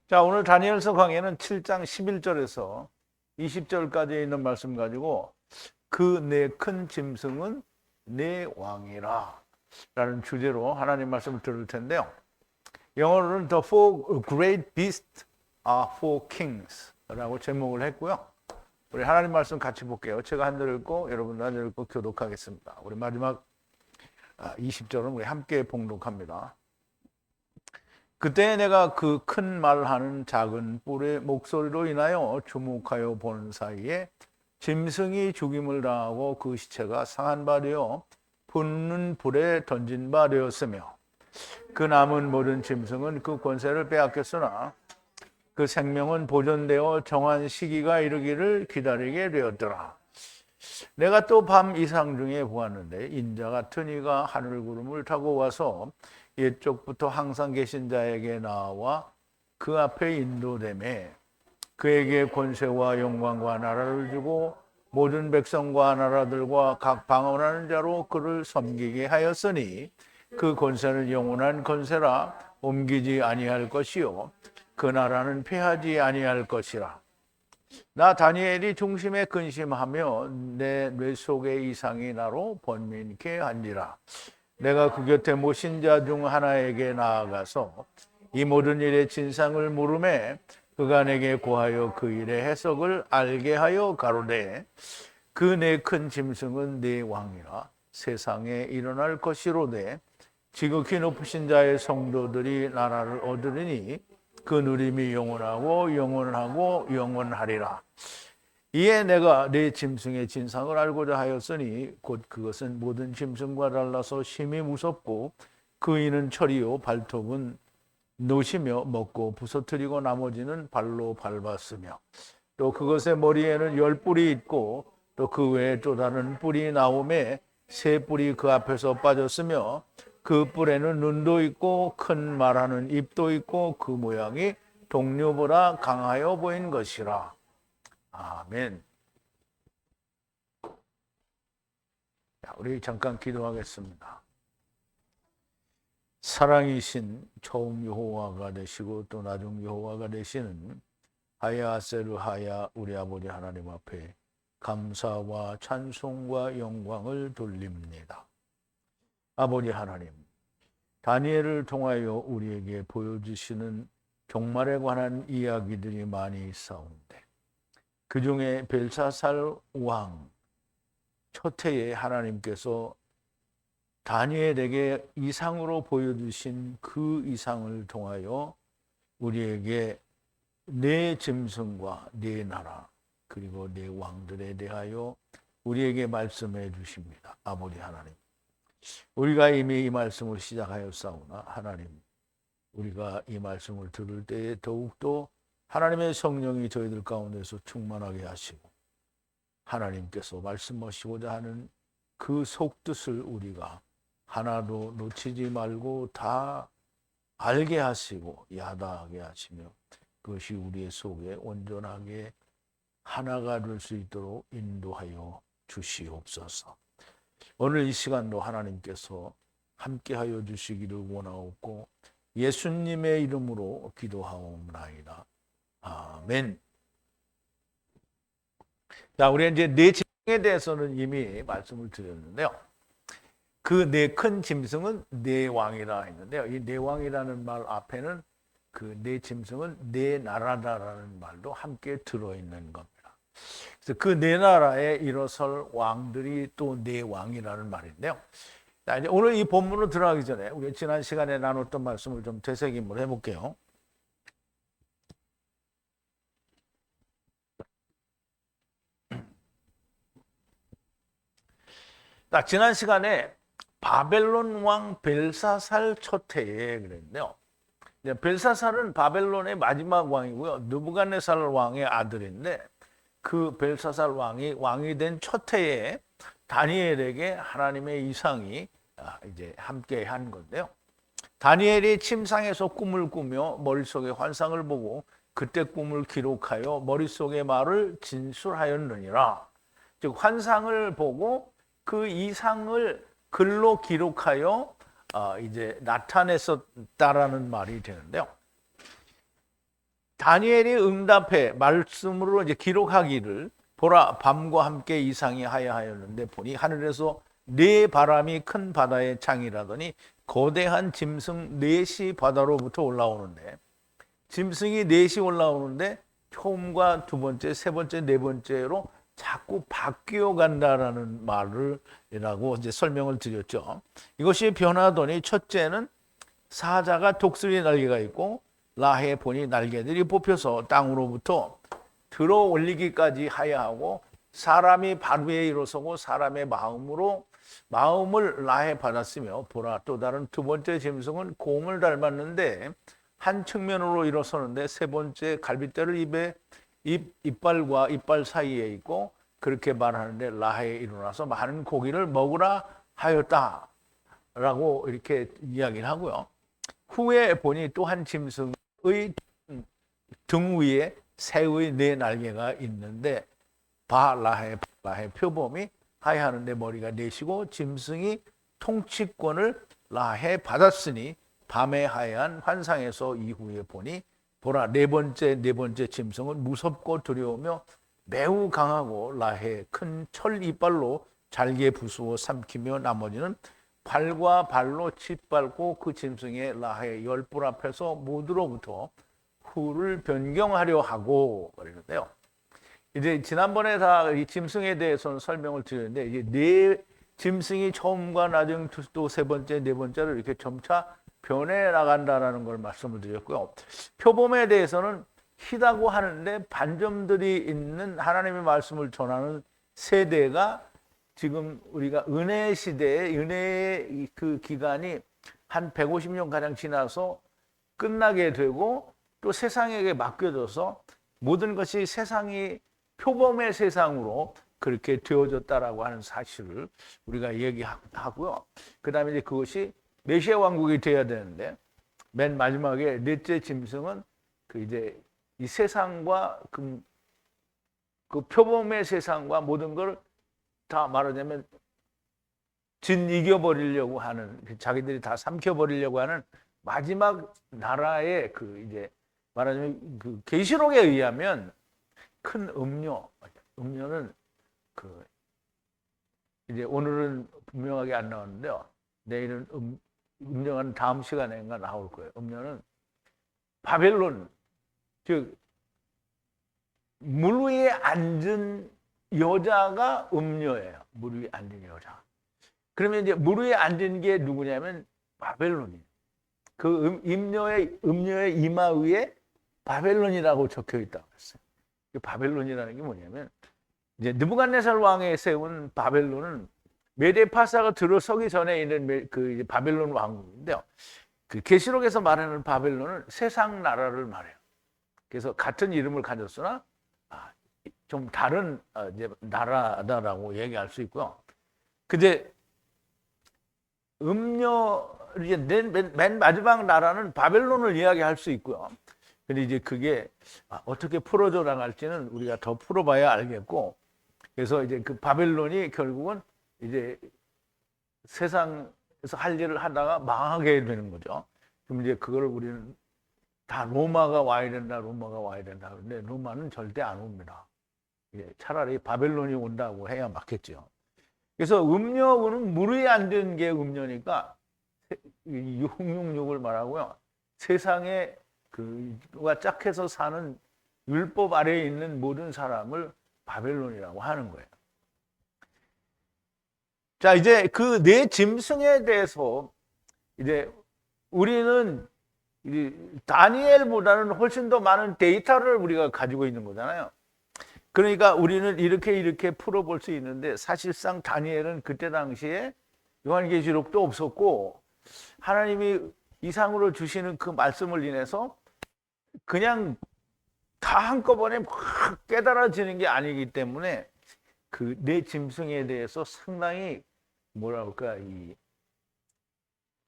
자, 오늘 다니엘서 강의는 7장 11절에서 20절까지 있는 말씀 가지고 그 내 큰 짐승은 내 왕이라 라는 주제로 하나님 말씀을 들을 텐데요. 영어로는 The Four Great Beasts are Four Kings 라고 제목을 했고요. 우리 하나님 말씀 같이 볼게요. 제가 한 절 읽고 여러분도 한 절 읽고 교독하겠습니다. 우리 마지막 20절은 우리 함께 봉독합니다. 그때 내가 그 큰 말하는 작은 뿔의 목소리로 인하여 주목하여 보는 사이에 짐승이 죽임을 당하고 그 시체가 상한 바 되어 붙는 불에 던진 바 되었으며 그 남은 모든 짐승은 그 권세를 빼앗겼으나 그 생명은 보존되어 정한 시기가 이르기를 기다리게 되었더라. 내가 또 밤 이상 중에 보았는데 인자 같은 이가 하늘 구름을 타고 와서 옛적부터 항상 계신 자에게 나와 그 앞에 인도되매 그에게 권세와 영광과 나라를 주고 모든 백성과 나라들과 각 방언하는 자로 그를 섬기게 하였으니 그 권세는 영원한 권세라 옮기지 아니할 것이요 그 나라는 패하지 아니할 것이라. 나 다니엘이 중심에 근심하며 내 뇌 속의 이상이 나로 번민케 한지라. 내가 그 곁에 모신 자 중 하나에게 나아가서 이 모든 일의 진상을 물음에 그가 내게 고하여 그 일의 해석을 알게 하여 가로되 그 내 큰 짐승은 네 왕이라 세상에 일어날 것이로되 지극히 높으신 자의 성도들이 나라를 얻으리니 그 누림이 영원하고 영원하고 영원하리라. 이에 내가 네 짐승의 진상을 알고자 하였으니 곧 그것은 모든 짐승과 달라서 심히 무섭고 그 이는 철이요 발톱은 노시며 먹고 부서뜨리고 나머지는 발로 밟았으며 또 그것의 머리에는 10뿔이 있고 또 그 외에 또 다른 뿔이 나오매 3뿔이 그 앞에서 빠졌으며 그 뿔에는 눈도 있고 큰 말하는 입도 있고 그 모양이 동료보다 강하여 보인 것이라. 아멘. 자, 우리 잠깐 기도하겠습니다. 사랑이신 처음 여호와가 되시고 또 나중 여호와가 되시는 하야세르하야 우리 아버지 하나님 앞에 감사와 찬송과 영광을 돌립니다. 아버지 하나님, 다니엘을 통하여 우리에게 보여주시는 종말에 관한 이야기들이 많이 있사온데 그 중에 벨사살 왕 첫 해에 하나님께서 다니엘에게 이상으로 보여주신 그 이상을 통하여 우리에게 네 짐승과 네 나라 그리고 네 왕들에 대하여 우리에게 말씀해 주십니다. 아버지 하나님, 우리가 이미 이 말씀을 시작하였사오나 하나님, 우리가 이 말씀을 들을 때에 더욱더 하나님의 성령이 저희들 가운데서 충만하게 하시고 하나님께서 말씀하시고자 하는 그 속뜻을 우리가 하나도 놓치지 말고 다 알게 하시고 야다하게 하시며 그것이 우리의 속에 온전하게 하나가 될 수 있도록 인도하여 주시옵소서. 오늘 이 시간도 하나님께서 함께하여 주시기를 원하옵고 예수님의 이름으로 기도하옵나이다. 아멘. 자, 우리 이제 네 짐승에 대해서는 이미 말씀을 드렸는데요. 그 네 큰 짐승은 네 왕이라 했는데요. 이 네 왕이라는 말 앞에는 그 네 짐승은 네 나라다라는 말도 함께 들어있는 겁니다. 그래서 그 네 나라에 일어설 왕들이 또 네 왕이라는 말인데요. 자, 이제 오늘 이 본문으로 들어가기 전에 우리 지난 시간에 나눴던 말씀을 좀 되새김을 해볼게요. 자, 지난 시간에 바벨론 왕 벨사살 첫 해에 그랬는데요. 벨사살은 바벨론의 마지막 왕이고요. 느부갓네살 왕의 아들인데 그 벨사살 왕이 된 첫 해에 다니엘에게 하나님의 이상이 이제 함께 한 건데요. 다니엘이 침상에서 꿈을 꾸며 머릿속에 환상을 보고 그때 꿈을 기록하여 머릿속의 말을 진술하였느니라. 즉 환상을 보고 그 이상을 글로 기록하여 이제 나타냈었다라는 말이 되는데요. 다니엘이 응답해 말씀으로 이제 기록하기를 보라 밤과 함께 이상이 하여하였는데 보니 하늘에서 네 바람이 큰 바다의 창이라더니 거대한 짐승 넷이 바다로부터 올라오는데 짐승이 넷이 올라오는데 처음과 두 번째, 세 번째, 네 번째로 자꾸 바뀌어 간다라는 말을이라고 이제 설명을 드렸죠. 이것이 변하더니 첫째는 사자가 독수리 날개가 있고 라해 보니 날개들이 뽑혀서 땅으로부터 들어 올리기까지 하여하고 사람이 발 위에 일어서고 사람의 마음을 라해 받았으며 보라 또 다른 두 번째 짐승은 곰을 닮았는데 한 측면으로 일어서는데 세 번째 갈빗대를 이빨과 이빨 사이에 있고 그렇게 말하는데 라해에 일어나서 많은 고기를 먹으라 하였다라고 이렇게 이야기를 하고요. 후에 보니 또 한 짐승의 등 위에 새의 네 날개가 있는데 라해 표범이 하여하는데 머리가 넷이고 짐승이 통치권을 라해 받았으니 밤에 하여한 환상에서 이후에 보니 보라 네 번째 짐승은 무섭고 두려우며 매우 강하고 라해 큰 철 이빨로 잘게 부수어 삼키며 나머지는 발과 발로 짓밟고 그 짐승의 라해 열불 앞에서 모두로부터 후를 변경하려 하고 그러는데요. 이제 지난번에 다 이 짐승에 대해서는 설명을 드렸는데 이제 네 짐승이 처음과 나중 또 세 번째, 네 번째로 이렇게 점차 변해 나간다라는 걸 말씀을 드렸고요. 표범에 대해서는 희다고 하는데 반점들이 있는 하나님의 말씀을 전하는 세대가 지금 우리가 은혜 시대에 은혜의 그 기간이 한 150년 가량 지나서 끝나게 되고 또 세상에게 맡겨져서 모든 것이 세상이 표범의 세상으로 그렇게 되어졌다라고 하는 사실을 우리가 얘기하고요. 그다음에 이제 그것이 메시아 왕국이 되어야 되는데 맨 마지막에 넷째 짐승은 그 이제 이 세상과 그 표범의 세상과 모든 걸 다 말하자면 이겨버리려고 하는 자기들이 다 삼켜버리려고 하는 마지막 나라의 그 이제 말하자면 그 계시록에 의하면 큰 음료는 그 이제 오늘은 분명하게 안 나왔는데요. 내일은 음료는 다음 시간에인가 나올 거예요. 음료는 바벨론 즉 물 위에 앉은 여자가 음료예요. 물 위에 앉은 여자. 그러면 이제 물 위에 앉은 게 누구냐면 바벨론이에요. 그 음료의 이마 위에 바벨론이라고 적혀 있다고 했어요. 바벨론이라는 게 뭐냐면 이제 느부갓네살 왕이 세운 바벨론은 메데파사가 들어서기 전에 있는 그 바벨론 왕국인데요. 그 계시록에서 말하는 바벨론은 세상 나라를 말해요. 그래서 같은 이름을 가졌으나 좀 다른 이제 나라다라고 얘기할 수 있고요. 근데 이제 맨 마지막 나라는 바벨론을 이야기할 수 있고요. 근데 이제 그게 어떻게 풀어져 나갈지는 우리가 더 풀어봐야 알겠고, 그래서 이제 그 바벨론이 결국은 이제 세상에서 할 일을 하다가 망하게 되는 거죠. 그럼 이제 그걸 우리는 다 로마가 와야 된다. 그런데 로마는 절대 안 옵니다. 차라리 바벨론이 온다고 해야 맞겠죠. 그래서 음료는 물 위에 앉은 게 음료니까 666을 말하고요. 세상에 그가 짝해서 사는 율법 아래에 있는 모든 사람을 바벨론이라고 하는 거예요. 자, 이제 그 네 짐승에 대해서 이제 우리는 다니엘보다는 훨씬 더 많은 데이터를 우리가 가지고 있는 거잖아요. 그러니까 우리는 이렇게 풀어볼 수 있는데 사실상 다니엘은 그때 당시에 요한계시록도 없었고 하나님이 이상으로 주시는 그 말씀을 인해서 그냥 다 한꺼번에 확 깨달아지는 게 아니기 때문에 그 네 짐승에 대해서 상당히 뭐라 그럴까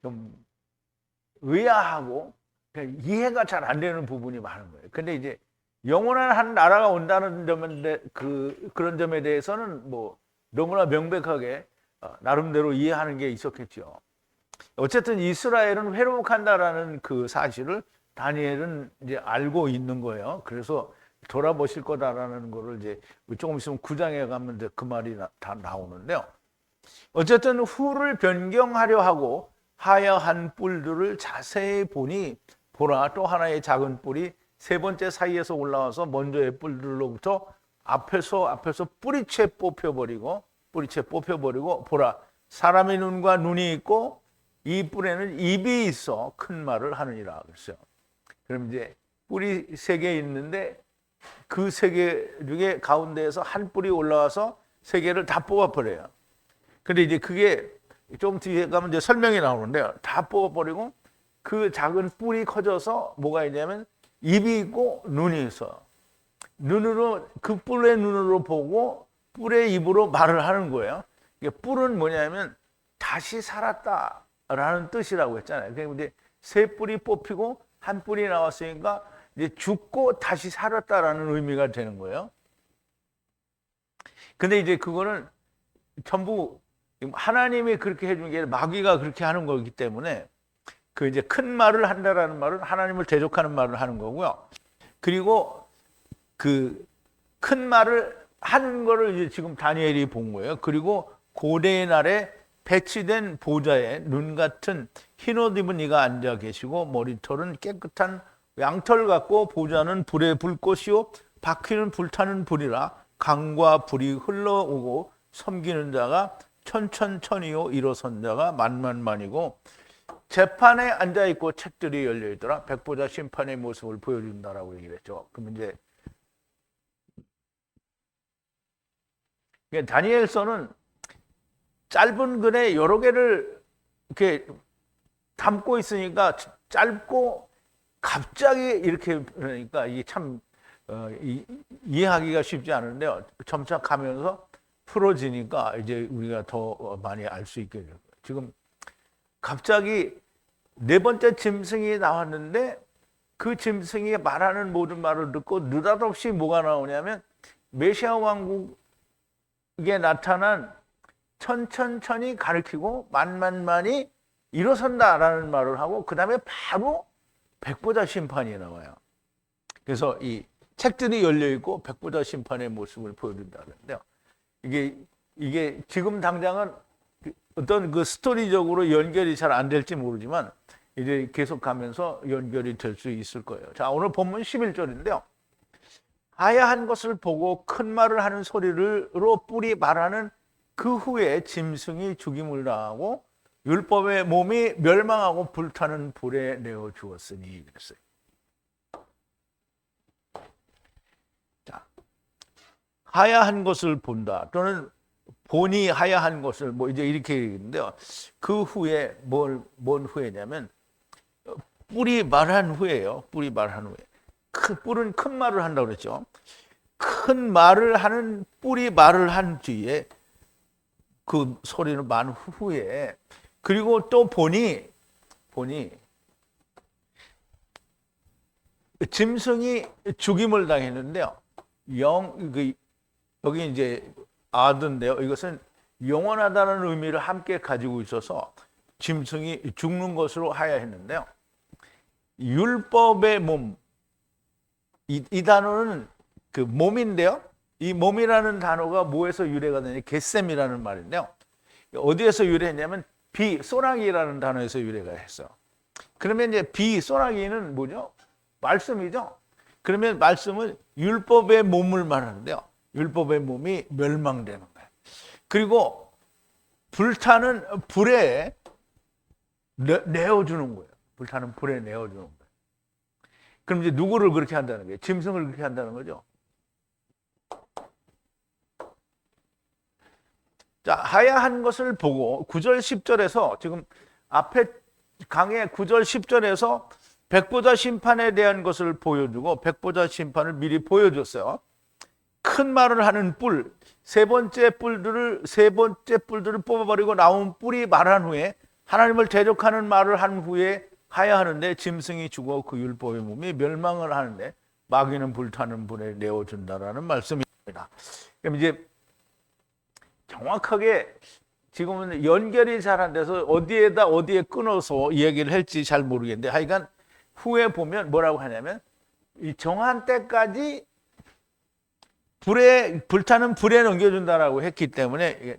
좀 의아하고 이해가 잘 안 되는 부분이 많은 거예요. 근데 이제 영원한 한 나라가 온다는 점인데 그런 점에 대해서는 뭐 너무나 명백하게 나름대로 이해하는 게 있었겠죠. 어쨌든 이스라엘은 회복한다라는 그 사실을 다니엘은 이제 알고 있는 거예요. 그래서 돌아보실 거다라는 거를 이제 조금 있으면 9장에 가면 이제 그 말이 다 나오는데요. 어쨌든 후를 변경하려 하고 하야한 뿔들을 자세히 보니 보라, 또 하나의 작은 뿔이 세 번째 사이에서 올라와서 먼저의 뿔들로부터 앞에서 뿌리채 뽑혀버리고 보라, 사람의 눈과 눈이 있고 이 뿔에는 입이 있어 큰 말을 하느니라 그랬어요. 그럼 이제 뿔이 세 개 있는데 그 세 개 중에 가운데에서 한 뿔이 올라와서 세 개를 다 뽑아버려요. 근데 이제 그게 좀 뒤에 가면 이제 설명이 나오는데요. 다 뽑아버리고 그 작은 뿔이 커져서 뭐가 있냐면 입이 있고 눈이 있어. 눈으로, 그 뿔의 눈으로 보고 뿔의 입으로 말을 하는 거예요. 뿔은 뭐냐면 다시 살았다라는 뜻이라고 했잖아요. 그러니까 이제 세 뿔이 뽑히고 한 뿔이 나왔으니까 이제 죽고 다시 살았다라는 의미가 되는 거예요. 근데 이제 그거는 전부 하나님이 그렇게 해준 게 마귀가 그렇게 하는 거기 때문에 그 이제 큰 말을 한다라는 말은 하나님을 대적하는 말을 하는 거고요. 그리고 그 큰 말을 하는 거를 이제 지금 다니엘이 본 거예요. 그리고 고대의 날에 배치된 보좌에 눈 같은 흰옷 입은 이가 앉아 계시고 머리털은 깨끗한 양털 같고 보좌는 불의 불꽃이요 바퀴는 불타는 불이라 강과 불이 흘러오고 섬기는 자가 천천천히요 일어선 자가 만만만이고 재판에 앉아 있고 책들이 열려 있더라. 백보자 심판의 모습을 보여준다라고 얘기를 했죠. 그럼 이제 다니엘서는 짧은 글에 여러 개를 이렇게 담고 있으니까 짧고 갑자기 이렇게 그러니까 이게 참 이해하기가 쉽지 않은데요. 점차 가면서 풀어지니까 이제 우리가 더 많이 알 수 있게 돼요. 지금 갑자기 네 번째 짐승이 나왔는데 그 짐승이 말하는 모든 말을 듣고 느닷없이 뭐가 나오냐면 메시아 왕국에 나타난 천천천히 가리키고 만만만이 일어선다라는 말을 하고 그 다음에 바로 백보자 심판이 나와요. 그래서 이 책들이 열려 있고 백보자 심판의 모습을 보여준다는데요. 이게 지금 당장은 어떤 그 스토리적으로 연결이 잘 안 될지 모르지만 이제 계속 가면서 연결이 될 수 있을 거예요. 자, 오늘 본문 11절인데요. 하야한 것을 보고 큰 말을 하는 소리로 뿔이 말하는 그 후에 짐승이 죽임을 당하고 율법의 몸이 멸망하고 불타는 불에 내어 주었으니 그랬어요. 자, 하야한 것을 본다 또는 본이 하야한 것을 뭐 이제 이렇게 얘기했는데요. 그 후에 뭔 후에냐면 뿔이 말한 후에요. 뿔이 말한 후에. 뿔은 큰 말을 한다고 그랬죠. 큰 말을 하는 뿔이 말을 한 뒤에 그 소리를 만 후에 그리고 또 보니 짐승이 죽임을 당했는데요. 여기 이제 아든데요. 이것은 영원하다는 의미를 함께 가지고 있어서 짐승이 죽는 것으로 하야했는데요. 율법의 몸, 이 단어는 그 몸인데요. 이 몸이라는 단어가 뭐에서 유래가 되냐? 겟셈이라는 말인데요. 어디에서 유래했냐면 소나기라는 단어에서 유래가 했어요. 그러면 이제 소나기는 뭐죠? 말씀이죠. 그러면 말씀은 율법의 몸을 말하는데요. 율법의 몸이 멸망되는 거예요. 그리고 불타는 불에 내어주는 거예요. 불타는 불에 내어주는 거예요. 그럼 이제 누구를 그렇게 한다는 거예요? 짐승을 그렇게 한다는 거죠. 자, 하야한 것을 보고 9절 10절에서 지금 앞에 강의 9절 10절에서 백보자 심판에 대한 것을 보여주고 백보자 심판을 미리 보여줬어요. 큰 말을 하는 뿔, 세 번째 뿔들을 뽑아버리고 나온 뿔이 말한 후에 하나님을 대적하는 말을 한 후에 하야하는데 짐승이 죽어 그 율법의 몸이 멸망을 하는데 마귀는 불타는 불에 내어준다라는 말씀입니다. 그럼 이제 정확하게 지금은 연결이 잘 안 돼서 어디에 끊어서 이야기를 할지 잘 모르겠는데 하여간 후에 보면 뭐라고 하냐면 이 정한 때까지 불타는 불에 넘겨준다라고 했기 때문에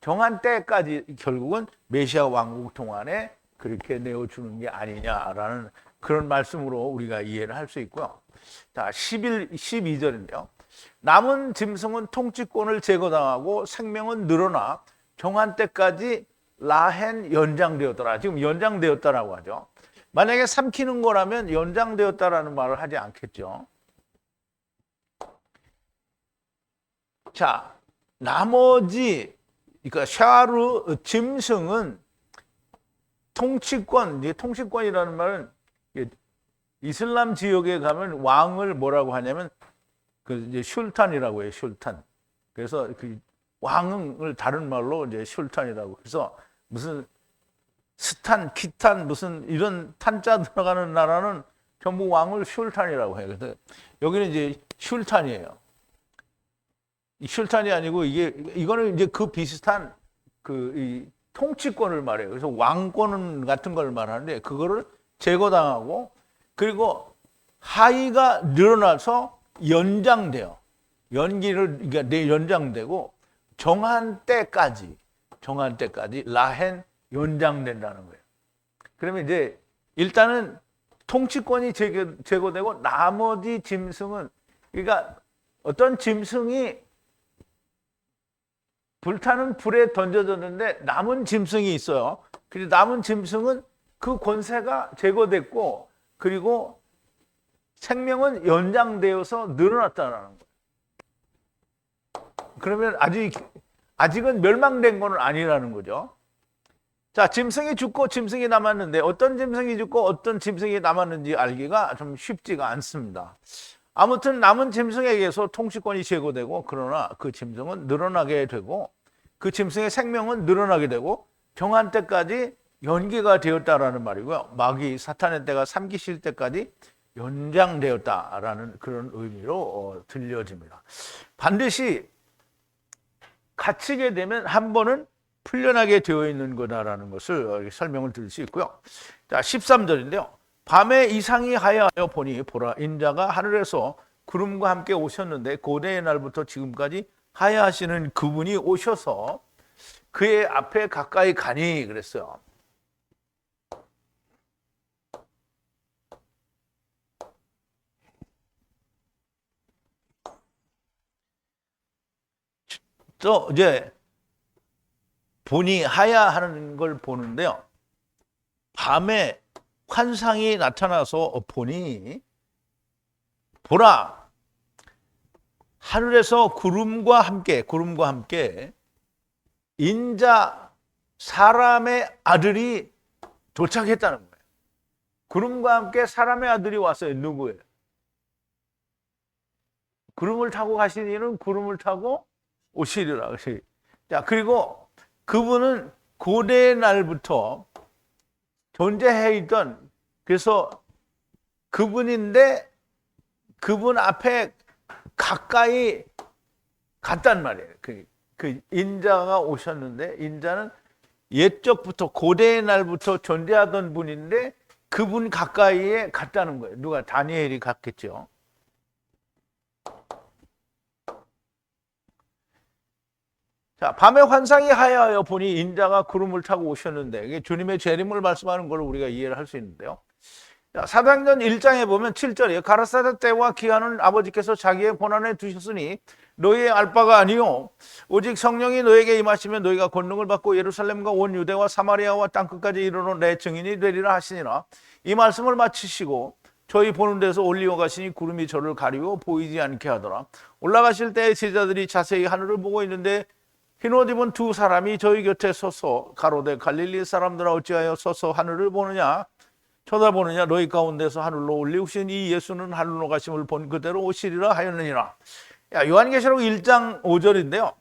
정한 때까지 결국은 메시아 왕국 동안에 그렇게 내어주는 게 아니냐라는 그런 말씀으로 우리가 이해를 할 수 있고요. 자, 12절인데요. 남은 짐승은 통치권을 제거당하고 생명은 늘어나 정한 때까지 라헨 연장되었더라. 지금 연장되었다라고 하죠. 만약에 삼키는 거라면 연장되었다라는 말을 하지 않겠죠. 자, 나머지 그러니까 샤르 짐승은 통치권, 이제 통치권이라는 말은 이슬람 지역에 가면 왕을 뭐라고 하냐면 그 이제 슐탄이라고 해요. 슐탄. 그래서 그 왕을 다른 말로 이제 슐탄이라고. 그래서 무슨 스탄, 키탄 무슨 이런 탄자 들어가는 나라는 전부 왕을 슐탄이라고 해요. 그래서 여기는 이제 슐탄이에요. 이 슐탄이 아니고 이거는 이제 그 비슷한 이 통치권을 말해요. 그래서 왕권 같은 걸 말하는데 그거를 제거당하고 그리고 하위가 늘어나서 연장돼요. 그러니까 연장되고 정한 때까지 라헨 연장된다는 거예요. 그러면 이제 일단은 통치권이 제거되고 나머지 짐승은 그러니까 어떤 짐승이 불타는 불에 던져졌는데 남은 짐승이 있어요. 그리고 남은 짐승은 그 권세가 제거됐고 그리고 생명은 연장되어서 늘어났다는 거예요. 그러면 아직은 멸망된 건 아니라는 거죠. 자, 짐승이 죽고 짐승이 남았는데 어떤 짐승이 죽고 어떤 짐승이 남았는지 알기가 좀 쉽지가 않습니다. 아무튼 남은 짐승에게서 통치권이 제거되고 그러나 그 짐승은 늘어나게 되고 그 짐승의 생명은 늘어나게 되고 정한 때까지 연기가 되었다라는 말이고요. 마귀 사탄의 때가 삼키실 때까지 연장되었다라는 그런 의미로 들려집니다. 반드시 갇히게 되면 한 번은 풀려나게 되어 있는 거다라는 것을 설명을 드릴 수 있고요. 자, 13절인데요. 밤에 이상이 하여하여 보니 보라 인자가 하늘에서 구름과 함께 오셨는데 고대의 날부터 지금까지 하야하시는 그분이 오셔서 그의 앞에 가까이 가니 그랬어요. 또 이제 보니 하야하는 걸 보는데요. 밤에 환상이 나타나서 보니 보라 하늘에서 구름과 함께 인자 사람의 아들이 도착했다는 거예요. 구름과 함께 사람의 아들이 왔어요. 누구예요? 구름을 타고 가신 이는 구름을 타고 오시리라. 자, 그리고 그분은 고대의 날부터 존재해 있던 그래서 그분인데 그분 앞에 가까이 갔단 말이에요. 그 인자가 오셨는데 인자는 옛적부터 고대의 날부터 존재하던 분인데 그분 가까이에 갔다는 거예요. 누가? 다니엘이 갔겠죠. 자, 밤에 환상이 하여하여 보니 인자가 구름을 타고 오셨는데 이게 주님의 재림을 말씀하는 걸 우리가 이해를 할 수 있는데요. 자, 사도행전 1장에 보면 7절이에요. 가라사대 때와 기한은 아버지께서 자기의 권한에 두셨으니 너희의 알 바가 아니요 오직 성령이 너에게 임하시면 너희가 권능을 받고 예루살렘과 온 유대와 사마리아와 땅끝까지 이르러 내 증인이 되리라 하시니라. 이 말씀을 마치시고 저희 보는 데서 올리어 가시니 구름이 저를 가리고 보이지 않게 하더라. 올라가실 때 제자들이 자세히 하늘을 보고 있는데 흰옷 입은 두 사람이 저희 곁에 서서 가로되 갈릴리 사람들아 어찌하여 서서 하늘을 보느냐 쳐다보느냐 너희 가운데서 하늘로 올리우신 이 예수는 하늘로 가심을 본 그대로 오시리라 하였느니라. 요한계시록 1장 5절인데요.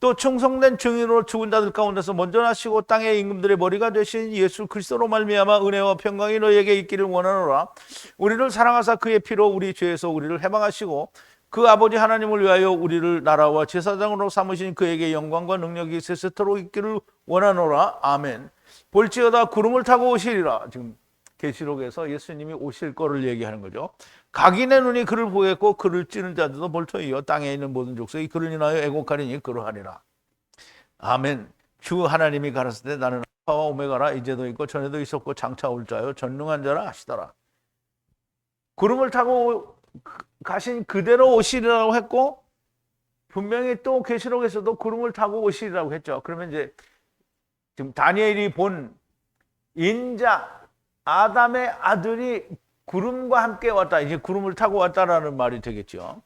또 충성된 증인으로 죽은 자들 가운데서 먼저 나시고 땅의 임금들의 머리가 되신 예수 그리스도로 말미암아 은혜와 평강이 너희에게 있기를 원하노라. 우리를 사랑하사 그의 피로 우리 죄에서 우리를 해방하시고 그 아버지 하나님을 위하여 우리를 나라와 제사장으로 삼으신 그에게 영광과 능력이 세세토록 있기를 원하노라. 아멘. 볼지어다 구름을 타고 오시리라. 지금 계시록에서 예수님이 오실 거를 얘기하는 거죠. 각인의 눈이 그를 보겠고 그를 찌는 자들도 몰토이요 땅에 있는 모든 족속이 그를 인하여 애곡하리니 그러하리라. 아멘. 주 하나님이 가라사대 때 나는 알파와 오메가라 이제도 있고 전에도 있었고 장차 올 자요 전능한 자라 하시더라. 구름을 타고 가신 그대로 오시리라고 했고 분명히 또 계시록에서도 구름을 타고 오시리라고 했죠. 그러면 이제 지금 다니엘이 본 인자 아담의 아들이 구름과 함께 왔다. 이제 구름을 타고 왔다라는 말이 되겠죠.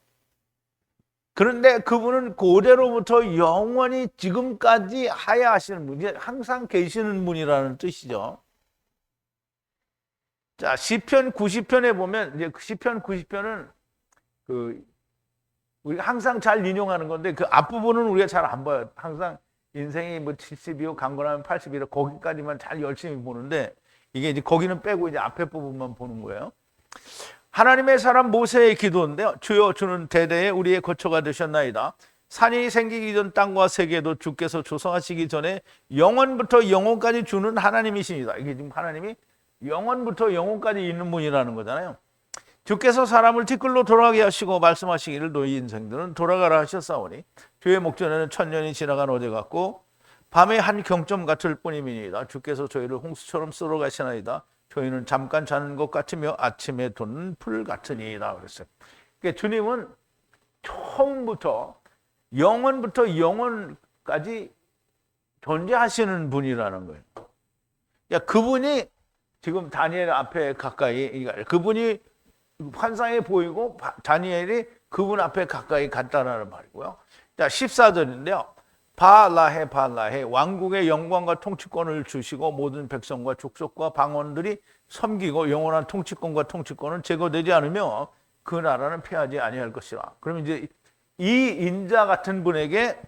그런데 그분은 고대로부터 영원히 지금까지 하야하시는 분, 항상 계시는 분이라는 뜻이죠. 자, 시편 90편에 보면 이제 시편 90편은 우리가 항상 잘 인용하는 건데 그 앞부분은 우리가 잘 안 봐요. 항상 인생이 뭐 70이고 강건하면 80이라 거기까지만 잘 열심히 보는데 이게 이제 거기는 빼고 이제 앞에 부분만 보는 거예요. 하나님의 사람 모세의 기도인데요. 주여 주는 대대에 우리의 거처가 되셨나이다. 산이 생기기 전 땅과 세계도 주께서 조성하시기 전에 영원부터 영원까지 주는 하나님이십니다. 이게 지금 하나님이 영원부터 영원까지 있는 분이라는 거잖아요. 주께서 사람을 티끌로 돌아가게 하시고 말씀하시기를 너희 인생들은 돌아가라 하셨사오니 주의 목전에는 천년이 지나간 어제 같고 밤의 한 경점 같을 뿐임이니이다. 주께서 저희를 홍수처럼 쓸어 가시나이다. 저희는 잠깐 자는 것 같으며 아침에 돋는 풀 같으니이다. 그랬어요. 그러니까 주님은 처음부터 영원부터 영원까지 존재하시는 분이라는 거예요. 그러니까 그분이 지금 다니엘 앞에 가까이, 그분이 환상에 보이고 다니엘이 그분 앞에 가까이 갔다라는 말이고요. 자, 14절인데요. 바라헤 왕국의 영광과 통치권을 주시고 모든 백성과 족속과 방언들이 섬기고 영원한 통치권과 통치권은 제거되지 않으며 그 나라는 패하지 아니할 것이라. 그러면 이제 이 인자 같은 분에게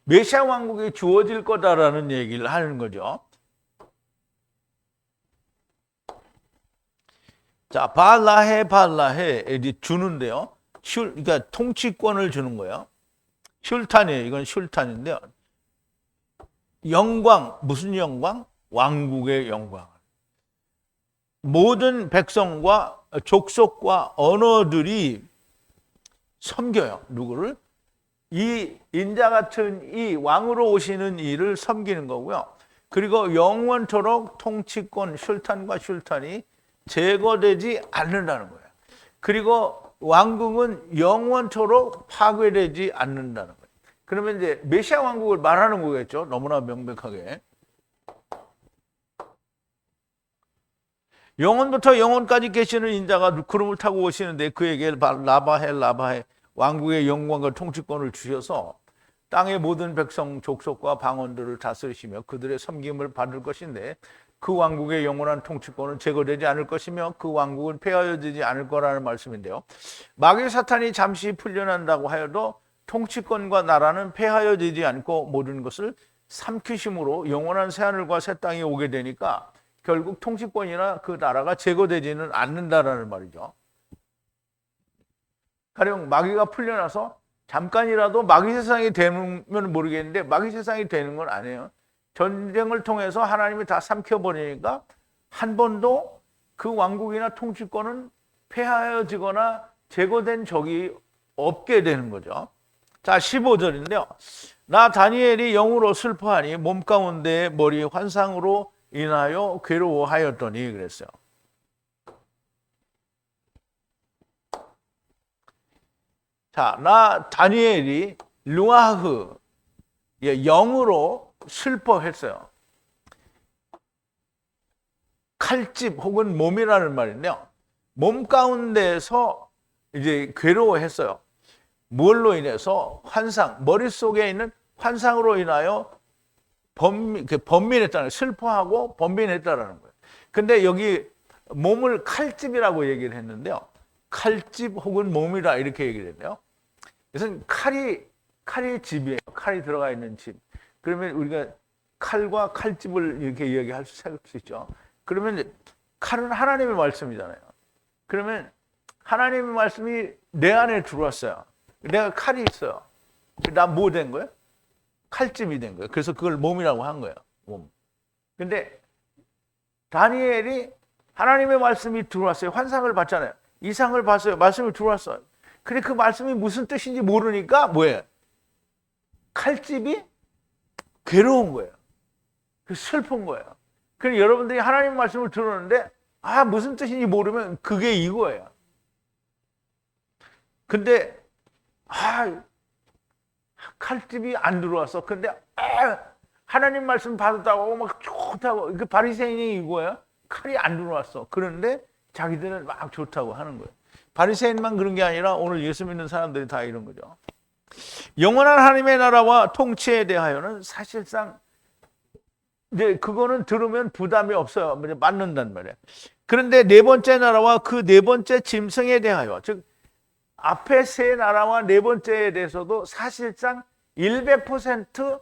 메시아 왕국이 주어질 거다라는 얘기를 하는 거죠. 자, 발라해 이제 주는데요. 그러니까 통치권을 주는 거예요. 슐탄이에요. 이건 슐탄인데요. 영광, 무슨 영광? 왕국의 영광. 모든 백성과 족속과 언어들이 섬겨요. 누구를? 이 인자 같은 이 왕으로 오시는 이를 섬기는 거고요. 그리고 영원토록 통치권, 슐탄과 슐탄이 제거되지 않는다는 거예요. 그리고 왕국은 영원토록 파괴되지 않는다는 거예요. 그러면 이제 메시아 왕국을 말하는 거겠죠. 너무나 명백하게. 영원부터 영원까지 계시는 인자가 구름을 타고 오시는데 그에게 라바해 왕국의 영광과 통치권을 주셔서 땅의 모든 백성, 족속과 방언들을 다스리시며 그들의 섬김을 받을 것인데 그 왕국의 영원한 통치권은 제거되지 않을 것이며 그 왕국은 폐하여지지 않을 거라는 말씀인데요. 마귀 사탄이 잠시 풀려난다고 하여도 통치권과 나라는 폐하여지지 않고 모든 것을 삼키심으로 영원한 새하늘과 새 땅이 오게 되니까 결국 통치권이나 그 나라가 제거되지는 않는다라는 말이죠. 가령 마귀가 풀려나서 잠깐이라도 마귀 세상이 되면 모르겠는데 마귀 세상이 되는 건 아니에요. 전쟁을 통해서 하나님이 다 삼켜버리니까 한 번도 그 왕국이나 통치권은 폐하여지거나 제거된 적이 없게 되는 거죠. 자, 15절인데요. 나 다니엘이 영으로 슬퍼하니 몸 가운데 머리 환상으로 인하여 괴로워하였더니 그랬어요. 자, 나 다니엘이 루아흐 영으로 슬퍼했어요. 칼집 혹은 몸이라는 말인데요. 몸 가운데서 이제 괴로워했어요. 뭘로 인해서? 환상, 머릿속에 있는 환상으로 인하여 번민했다는 거예요. 슬퍼하고 번민했다는 거예요. 근데 여기 몸을 칼집이라고 얘기를 했는데요. 칼집 혹은 몸이라 이렇게 얘기를 했네요. 그래서 칼이 집이에요. 칼이 들어가 있는 집. 그러면 우리가 칼과 칼집을 이렇게 이야기할 수 있죠. 그러면 칼은 하나님의 말씀이잖아요. 그러면 하나님의 말씀이 내 안에 들어왔어요. 내가 칼이 있어요. 나 뭐 된 거예요? 칼집이 된 거예요. 그래서 그걸 몸이라고 한 거예요. 몸. 근데 다니엘이 하나님의 말씀이 들어왔어요. 환상을 봤잖아요. 이상을 봤어요. 말씀이 들어왔어요. 근데 그 말씀이 무슨 뜻인지 모르니까 뭐예요? 칼집이 괴로운 거예요. 슬픈 거예요. 그래서 여러분들이 하나님 말씀을 들었는데 무슨 뜻인지 모르면 그게 이거예요. 근데 칼집이 안 들어왔어. 근데 하나님 말씀 받았다고 막 좋다고. 그 바리새인이 이거예요. 칼이 안 들어왔어. 그런데 자기들은 막 좋다고 하는 거예요. 바리새인만 그런 게 아니라 오늘 예수 믿는 사람들이 다 이런 거죠. 영원한 하나님의 나라와 통치에 대하여는 사실상 이제 그거는 들으면 부담이 없어요. 맞는단 말이에요. 그런데 네 번째 나라와 그 네 번째 짐승에 대하여, 즉 앞에 세 나라와 네 번째에 대해서도 사실상 100%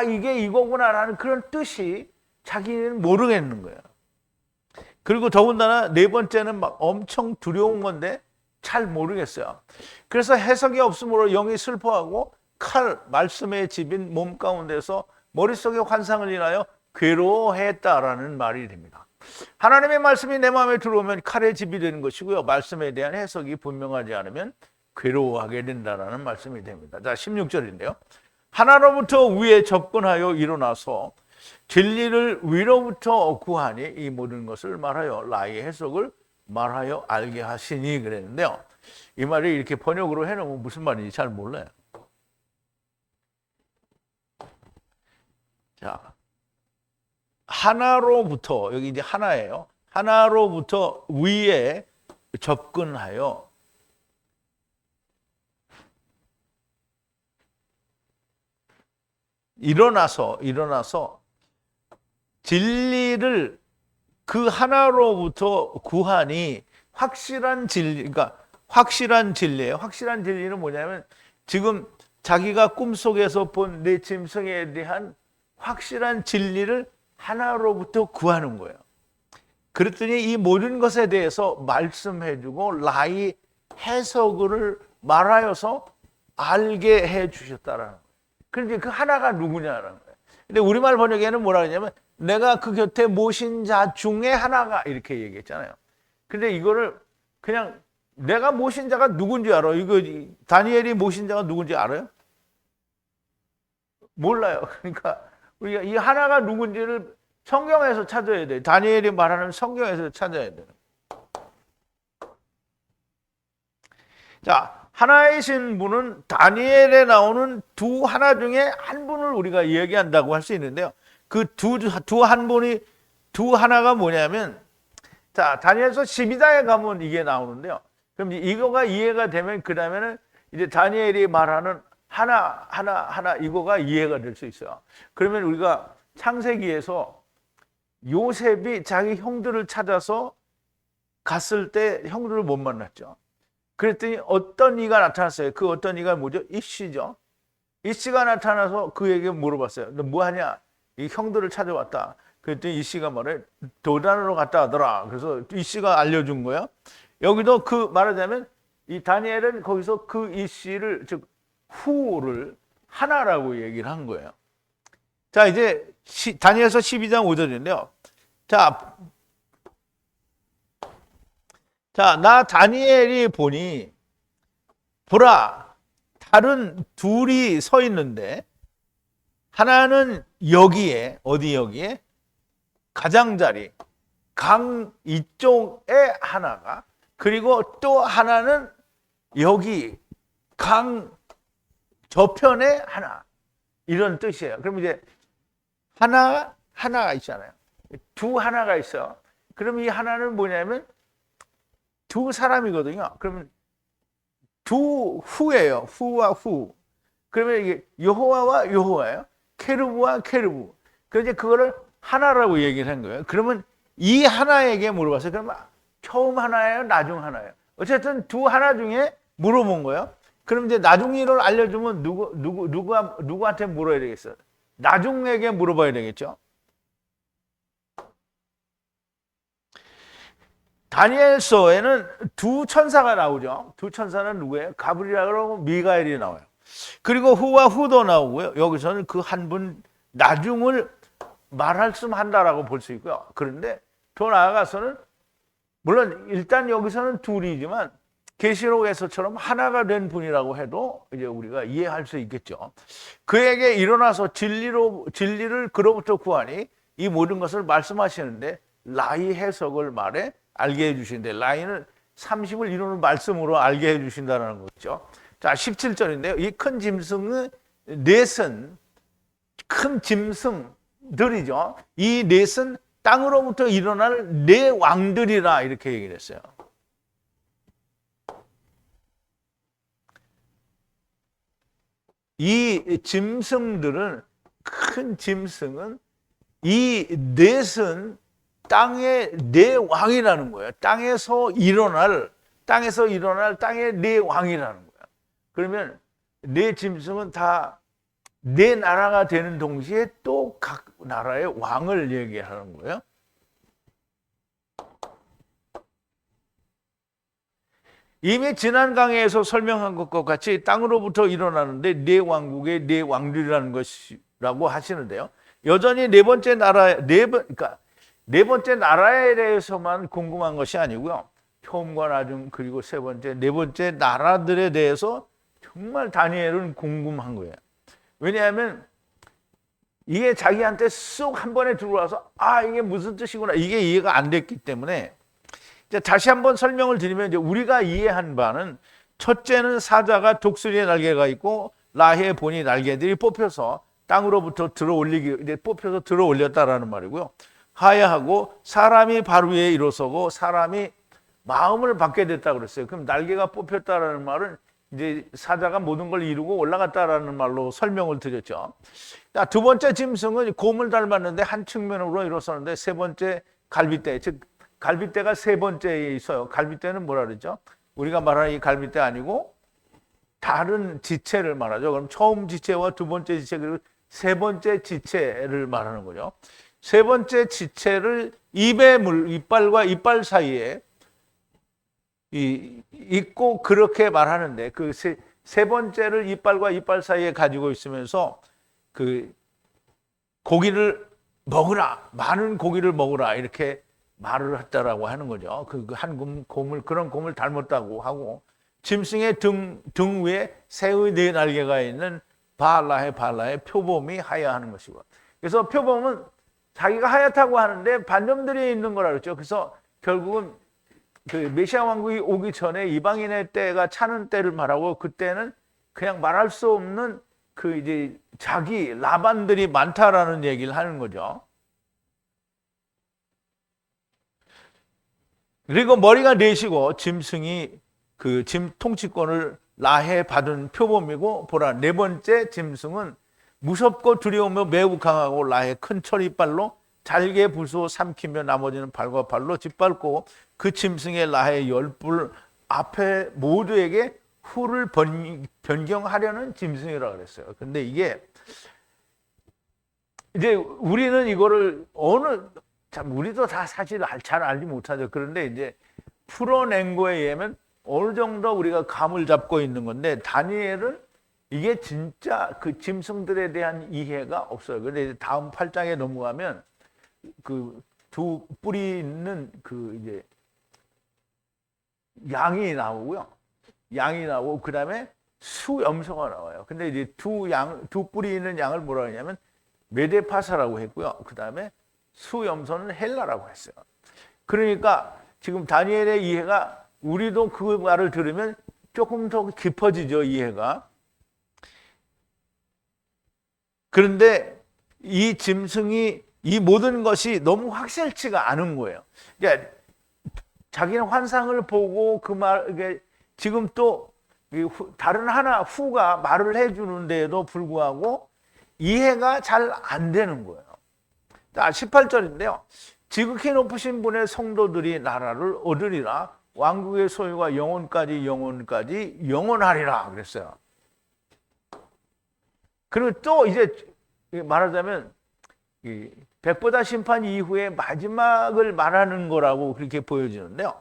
이게 이거구나라는 그런 뜻이 자기는 모르겠는 거예요. 그리고 더군다나 네 번째는 막 엄청 두려운 건데 잘 모르겠어요. 그래서 해석이 없으므로 영이 슬퍼하고 칼, 말씀의 집인 몸 가운데서 머릿속에 환상을 인하여 괴로워했다라는 말이 됩니다. 하나님의 말씀이 내 마음에 들어오면 칼의 집이 되는 것이고요. 말씀에 대한 해석이 분명하지 않으면 괴로워하게 된다라는 말씀이 됩니다. 자, 16절인데요. 하나로부터 위에 접근하여 일어나서 진리를 위로부터 구하니 이 모든 것을 말하여 라의 해석을 말하여 알게 하시니 그랬는데요. 이 말이 이렇게 번역으로 해놓으면 무슨 말인지 잘 몰라요. 자, 하나로부터, 여기 이제 하나예요. 하나로부터 위에 접근하여 일어나서 진리를 그 하나로부터 구하니 확실한 진리, 그러니까 확실한 진리예요. 확실한 진리는 뭐냐면 지금 자기가 꿈속에서 본 내 짐승에 대한 확실한 진리를 하나로부터 구하는 거예요. 그랬더니 이 모든 것에 대해서 말씀해주고 라이 해석을 말하여서 알게 해주셨다라는 거예요. 그런데 그 하나가 누구냐라는 거예요. 근데 우리말 번역에는 뭐라 그러냐면 내가 그 곁에 모신 자 중에 하나가 이렇게 얘기했잖아요. 근데 이거를 그냥 내가 모신 자가 누군지 알아요? 이거 다니엘이 모신 자가 누군지 알아요? 몰라요. 그러니까 우리가 이 하나가 누군지를 성경에서 찾아야 돼요. 다니엘이 말하는 성경에서 찾아야 돼요. 자, 하나이신 분은 다니엘에 나오는 두 하나 중에 한 분을 우리가 얘기한다고 할 수 있는데요. 그 두 하나가 뭐냐면, 자, 다니엘서 12장에 가면 이게 나오는데요. 그럼 이거가 이해가 되면 그 다음에는 이제 다니엘이 말하는 하나 이거가 이해가 될 수 있어요. 그러면 우리가 창세기에서 요셉이 자기 형들을 찾아서 갔을 때 형들을 못 만났죠. 그랬더니 어떤 이가 나타났어요. 그 어떤 이가 뭐죠? 이씨죠. 이씨가 나타나서 그에게 물어봤어요. 너 뭐하냐? 이 형들을 찾아왔다. 그랬더니 이씨가 말해 도단으로 갔다 하더라. 그래서 이씨가 알려준 거예요. 여기도 그 말하자면 이 다니엘은 거기서 그 이씨를 즉 후를 하나라고 얘기를 한 거예요. 자, 이제 다니엘서 12장 5절인데요. 자, 나 다니엘이 보니 보라 다른 둘이 서 있는데 하나는 여기에 어디 여기에 가장자리 강 이쪽에 하나가 그리고 또 하나는 여기 강 저편에 하나 이런 뜻이에요. 그럼 이제 하나가 있잖아요. 두 하나가 있어요. 그럼 이 하나는 뭐냐면 두 사람이거든요. 그러면 두 후예요. 후와 후. 그러면 이게 여호와와 여호와예요. 케루브와 케루브. 그래서 이제 그거를 하나라고 얘기를 한 거예요. 그러면 이 하나에게 물어봤어요. 그러면 처음 하나예요? 나중 하나예요? 어쨌든 두 하나 중에 물어본 거예요. 그럼 이제 나중일을 알려주면 누구한테 물어야 되겠어요? 나중에게 물어봐야 되겠죠. 다니엘서에는 두 천사가 나오죠. 두 천사는 누구예요? 가브리엘하고 미가엘이 나와요. 그리고 후와 후도 나오고요. 여기서는 그 한 분 나중을 말할 수 한다라고 볼 수 있고요. 그런데 더 나아가서는 물론 일단 여기서는 둘이지만 계시록에서처럼 하나가 된 분이라고 해도 이제 우리가 이해할 수 있겠죠. 그에게 일어나서 진리를 그로부터 구하니 이 모든 것을 말씀하시는데 라이 해석을 말해 알게 해주신대. 라이는 30을 이루는 말씀으로 알게 해주신다는 거죠. 자, 17절인데요. 이 큰 짐승은 넷은 큰 짐승들이죠. 이 넷은 땅으로부터 일어날 네 왕들이라 이렇게 얘기를 했어요. 이 짐승들은 큰 짐승은 이 넷은 땅의 네 왕이라는 거예요. 땅에서 일어날 땅의 네 왕이라는 거예요. 그러면 네 짐승은 다 네 나라가 되는 동시에 또 각 나라의 왕을 얘기하는 거예요. 이미 지난 강의에서 설명한 것과 같이 땅으로부터 일어나는데 네 왕국의 네 왕들이라는 것이라고 하시는데요. 여전히 네 번째 나라에 대해서만 궁금한 것이 아니고요. 처음과 나중 그리고 네 번째 나라들에 대해서 정말 다니엘은 궁금한 거예요. 왜냐하면 이게 자기한테 쏙 한 번에 들어와서 이게 무슨 뜻이구나 이게 이해가 안 됐기 때문에 이제 다시 한번 설명을 드리면 이제 우리가 이해한 바는 첫째는 사자가 독수리의 날개가 있고 라해의 본이 날개들이 뽑혀서 땅으로부터 뽑혀서 들어 올렸다라는 말이고요. 하야하고 사람이 발 위에 일어서고 사람이 마음을 받게 됐다고 그랬어요. 그럼 날개가 뽑혔다라는 말은 이제 사자가 모든 걸 이루고 올라갔다라는 말로 설명을 드렸죠. 두 번째 짐승은 곰을 닮았는데 한 측면으로 일어서는데 세 번째 갈빗대, 즉 갈빗대가 세 번째에 있어요. 갈빗대는 뭐라 그러죠? 우리가 말하는 이 갈빗대 아니고 다른 지체를 말하죠. 그럼 처음 지체와 두 번째 지체 그리고 세 번째 지체를 말하는 거죠. 세 번째 지체를 이빨과 이빨 사이에 있고 그렇게 말하는데 그 세 번째를 이빨과 이빨 사이에 가지고 있으면서 그 고기를 먹으라, 많은 고기를 먹으라 이렇게 말을 했다라고 하는 거죠. 한 곰을 그런 곰을 닮았다고 하고 짐승의 등 위에 새의 네 날개가 있는 발라의 표범이 하야하는 것이고 그래서 표범은 자기가 하얗다고 하는데 반점들이 있는 거라 그랬죠. 그래서 결국은 그 메시아 왕국이 오기 전에 이방인의 때가 차는 때를 말하고 그때는 그냥 말할 수 없는 그 이제 자기 라반들이 많다라는 얘기를 하는 거죠. 그리고 머리가 넷이고 짐승이 그 짐 통치권을 라해 받은 표범이고 보라 네 번째 짐승은 무섭고 두려우며 매우 강하고 라해 큰 철이빨로 잘게 부수어 삼키며 나머지는 발과 발로 짓밟고 그 짐승의 라해 열불 앞에 모두에게 후를 변경하려는 짐승이라고 그랬어요. 근데 이게 이제 우리는 이거를 우리도 다 사실 잘 알지 못하죠. 그런데 이제 풀어낸 거에 의하면 어느 정도 우리가 감을 잡고 있는 건데 다니엘은 이게 진짜 그 짐승들에 대한 이해가 없어요. 그런데 이제 다음 8장에 넘어가면 그 두 뿔이 있는 그 이제 양이 나오고요. 양이 나오고 그다음에 수염소가 나와요. 근데 이제 두 뿔이 있는 양을 뭐라 하냐면 메데파사라고 했고요. 그다음에 수염소는 헬라라고 했어요. 그러니까 지금 다니엘의 이해가 우리도 그 말을 들으면 조금 더 깊어지죠, 이해가. 그런데 이 짐승이 이 모든 것이 너무 확실치가 않은 거예요. 그러니까 자기는 환상을 보고 이게 지금 또 다른 후가 말을 해주는데도 불구하고 이해가 잘 안 되는 거예요. 자, 18절인데요. 지극히 높으신 분의 성도들이 나라를 얻으리라. 왕국의 소유가 영원까지 영원하리라 그랬어요. 그리고 또 이제 말하자면 백보다 심판 이후에 마지막을 말하는 거라고 그렇게 보여지는데요.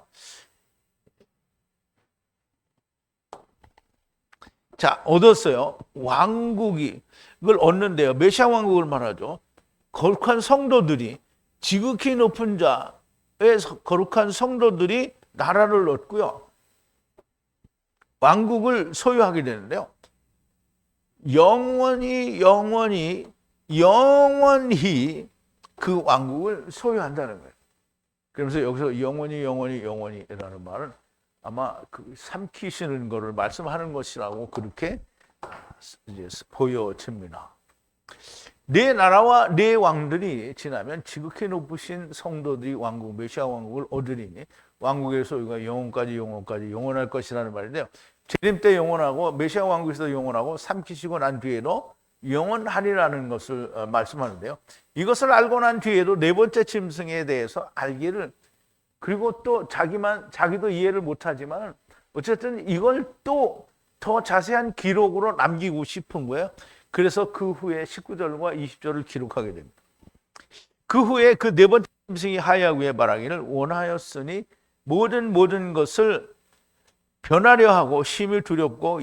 자, 얻었어요. 왕국을 얻는데요. 메시아 왕국을 말하죠. 거룩한 성도들이 지극히 높은 자, 거룩한 성도들이 나라를 얻고요. 왕국을 소유하게 되는데요. 영원히 그 왕국을 소유한다는 거예요. 그러면서 여기서 영원히라는 말은 아마 그 삼키시는 것을 말씀하는 것이라고 그렇게 이제 보여집니다. 네 나라와 네 왕들이 지나면 지극히 높으신 성도들이 왕국, 메시아 왕국을 얻으리니 왕국의 소유가 영원까지 영원할 것이라는 말인데요. 재림 때 영원하고 메시아 왕국에서 영원하고 삼키시고 난 뒤에도 영원하리라는 것을 말씀하는데요. 이것을 알고 난 뒤에도 네 번째 짐승에 대해서 알기를, 그리고 또 자기도 이해를 못하지만 어쨌든 이걸 또 더 자세한 기록으로 남기고 싶은 거예요. 그래서 그 후에 19절과 20절을 기록하게 됩니다. 그 후에 그 네 번째 짐승이 하야구에 말하기를 원하였으니 모든 것을 변하려 하고 심히 두렵고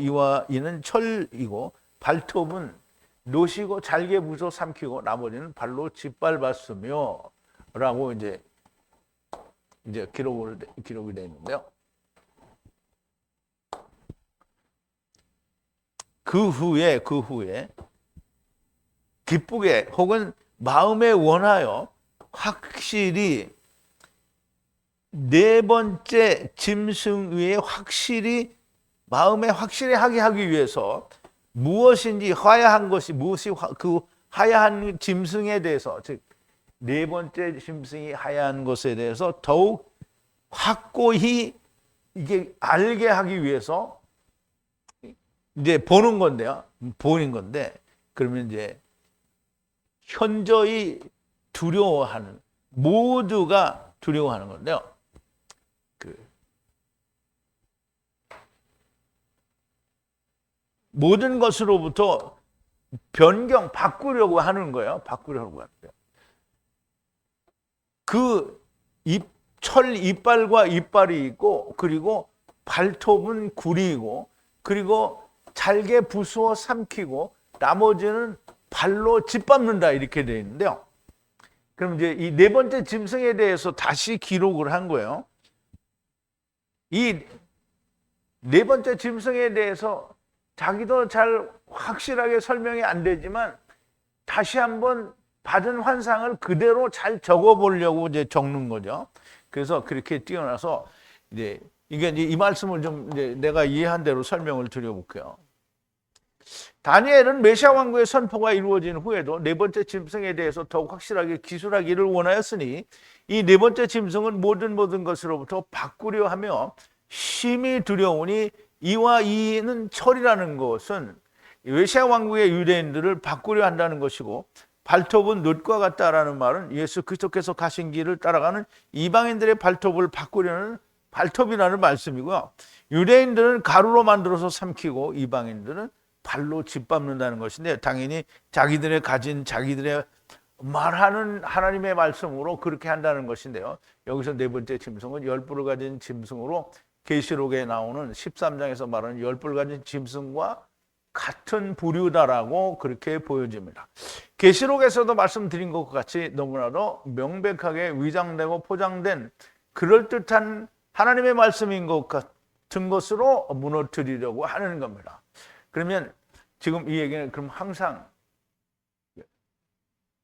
이는 철이고 발톱은 노시고 잘게 부숴 삼키고 나머지는 발로 짓밟았으며 라고 이제 기록이 되어 있는데요. 그 후에 기쁘게 혹은 마음에 원하여 확실히 네 번째 짐승 위에 마음에 확실히 하게 하기 위해서 무엇인지 화야한 것이 무엇이 그 하야한 짐승에 대해서, 즉 네 번째 짐승이 하야한 것에 대해서 더욱 확고히 이게 알게 하기 위해서 이제 보는 건데요. 그러면 이제 현저히 두려워하는, 모두가 두려워하는 건데요. 모든 것으로부터 바꾸려고 하는 거예요. 그 철 이빨과 이빨이 있고, 그리고 발톱은 구리이고, 그리고 잘게 부수어 삼키고 나머지는 발로 짓밟는다, 이렇게 되어 있는데요. 그럼 이제 이 네 번째 짐승에 대해서 다시 기록을 한 거예요. 이 네 번째 짐승에 대해서 자기도 잘 확실하게 설명이 안 되지만 다시 한번 받은 환상을 그대로 잘 적어보려고 이제 적는 거죠. 그래서 그렇게 뛰어나서 이제 이 말씀을 좀 이제 내가 이해한 대로 설명을 드려볼게요. 다니엘은 메시아 왕국의 선포가 이루어진 후에도 네 번째 짐승에 대해서 더욱 확실하게 기술하기를 원하였으니 이 네 번째 짐승은 모든 것으로부터 바꾸려 하며 심히 두려우니 이는 철이라는 것은 메시아 왕국의 유대인들을 바꾸려 한다는 것이고, 발톱은 놋과 같다라는 말은 예수 그리스도께서 가신 길을 따라가는 이방인들의 발톱을 바꾸려는 발톱이라는 말씀이고요. 유대인들은 가루로 만들어서 삼키고 이방인들은 발로 짓밟는다는 것인데, 당연히 자기들의 말하는 하나님의 말씀으로 그렇게 한다는 것인데요. 여기서 네 번째 짐승은 열뿔을 가진 짐승으로 계시록에 나오는 13장에서 말하는 열뿔 가진 짐승과 같은 부류다라고 그렇게 보여집니다. 계시록에서도 말씀드린 것과 같이 너무나도 명백하게 위장되고 포장된 그럴듯한 하나님의 말씀인 것 같은 것으로 무너뜨리려고 하는 겁니다. 그러면 지금 이 얘기는 그럼 항상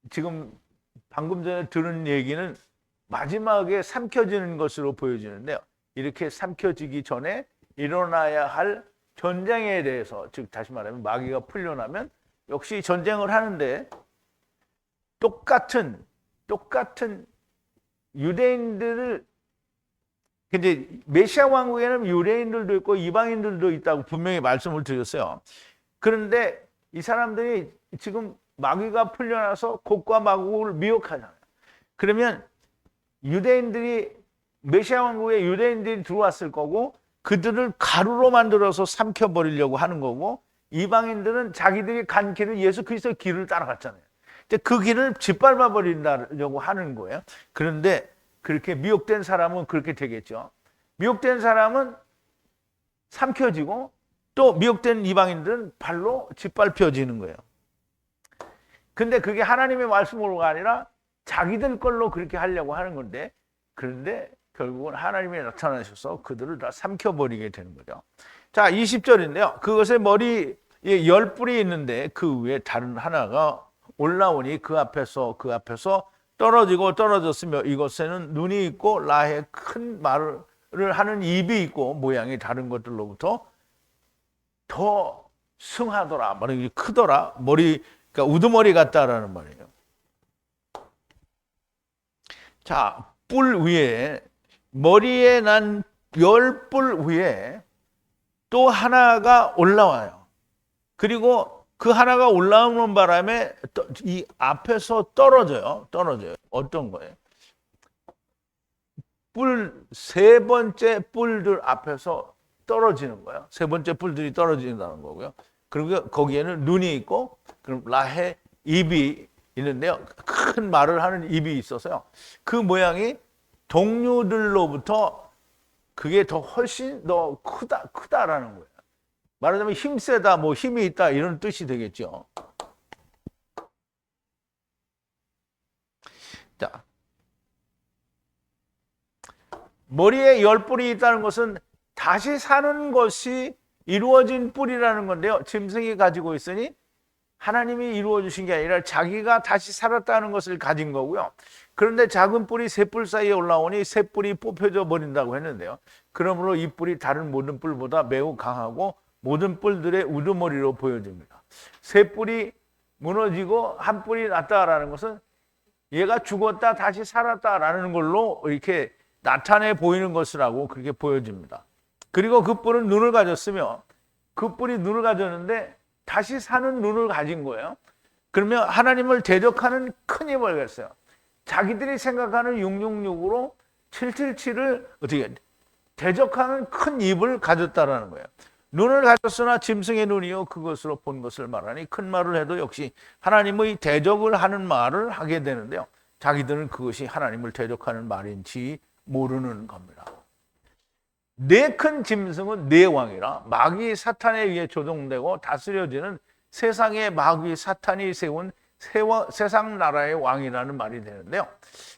지금 방금 전에 들은 얘기는 마지막에 삼켜지는 것으로 보여지는데요. 이렇게 삼켜지기 전에 일어나야 할 전쟁에 대해서, 즉 다시 말하면 마귀가 풀려나면 역시 전쟁을 하는데 똑같은 유대인들을, 근데 메시아 왕국에는 유대인들도 있고 이방인들도 있다고 분명히 말씀을 드렸어요. 그런데 이 사람들이 지금 마귀가 풀려나서 곡과 마곡을 미혹하잖아요. 그러면 메시아 왕국에 유대인들이 들어왔을 거고, 그들을 가루로 만들어서 삼켜버리려고 하는 거고, 이방인들은 자기들이 간 길을, 예수 그리스도의 길을 따라갔잖아요. 그 길을 짓밟아 버리려고 하는 거예요. 그런데 그렇게 미혹된 사람은 그렇게 되겠죠. 미혹된 사람은 삼켜지고, 또 미혹된 이방인들은 발로 짓밟혀지는 거예요. 근데 그게 하나님의 말씀으로가 아니라 자기들 걸로 그렇게 하려고 하는 건데, 그런데 결국은 하나님이 나타나셔서 그들을 다 삼켜버리게 되는 거죠. 자, 20절인데요. 그것의 머리에 10뿔이 있는데 그 위에 다른 하나가 올라오니 그 앞에서 떨어지고 떨어졌으며 이것에는 눈이 있고 라의 큰 말을 하는 입이 있고 모양이 다른 것들로부터 더 승하더라. 말이 크더라. 머리, 그러니까 우두머리 같다라는 말이에요. 자, 뿔 위에 머리에 난 10뿔 위에 또 하나가 올라와요. 그리고 그 하나가 올라오는 바람에 이 앞에서 떨어져요. 어떤 거예요? 세 번째 뿔들 앞에서 떨어지는 거예요. 세 번째 뿔들이 떨어진다는 거고요. 그리고 거기에는 눈이 있고, 그럼 라의 입이 있는데요. 큰 말을 하는 입이 있어서요. 그 모양이 동료들로부터 그게 더 훨씬 더 크다라는 거예요. 말하자면 힘세다, 뭐 힘이 있다 이런 뜻이 되겠죠. 자, 머리에 10뿔이 있다는 것은 다시 사는 것이 이루어진 뿔이라는 건데요. 짐승이 가지고 있으니 하나님이 이루어 주신 게 아니라 자기가 다시 살았다는 것을 가진 거고요. 그런데 작은 뿔이 세 뿔 사이에 올라오니 세 뿔이 뽑혀져 버린다고 했는데요. 그러므로 이 뿔이 다른 모든 뿔보다 매우 강하고 모든 뿔들의 우두머리로 보여집니다. 세 뿔이 무너지고 한 뿔이 났다라는 것은 얘가 죽었다 다시 살았다라는 걸로 이렇게 나타내 보이는 것이라고 그렇게 보여집니다. 그리고 그 뿔은 눈을 가졌으며 그 뿔이 눈을 가졌는데 다시 사는 눈을 가진 거예요. 그러면 하나님을 대적하는 큰 힘을 가졌어요. 자기들이 생각하는 666으로 777을 어떻게 대적하는 큰 입을 가졌다라는 거예요. 눈을 가졌으나 짐승의 눈이요 그것으로 본 것을 말하니 큰 말을 해도 역시 하나님의 대적을 하는 말을 하게 되는데요. 자기들은 그것이 하나님을 대적하는 말인지 모르는 겁니다. 네 큰 짐승은 네 왕이라 마귀 사탄에 의해 조종되고 다스려지는 세상의 마귀 사탄이 세운 세상 나라의 왕이라는 말이 되는데요.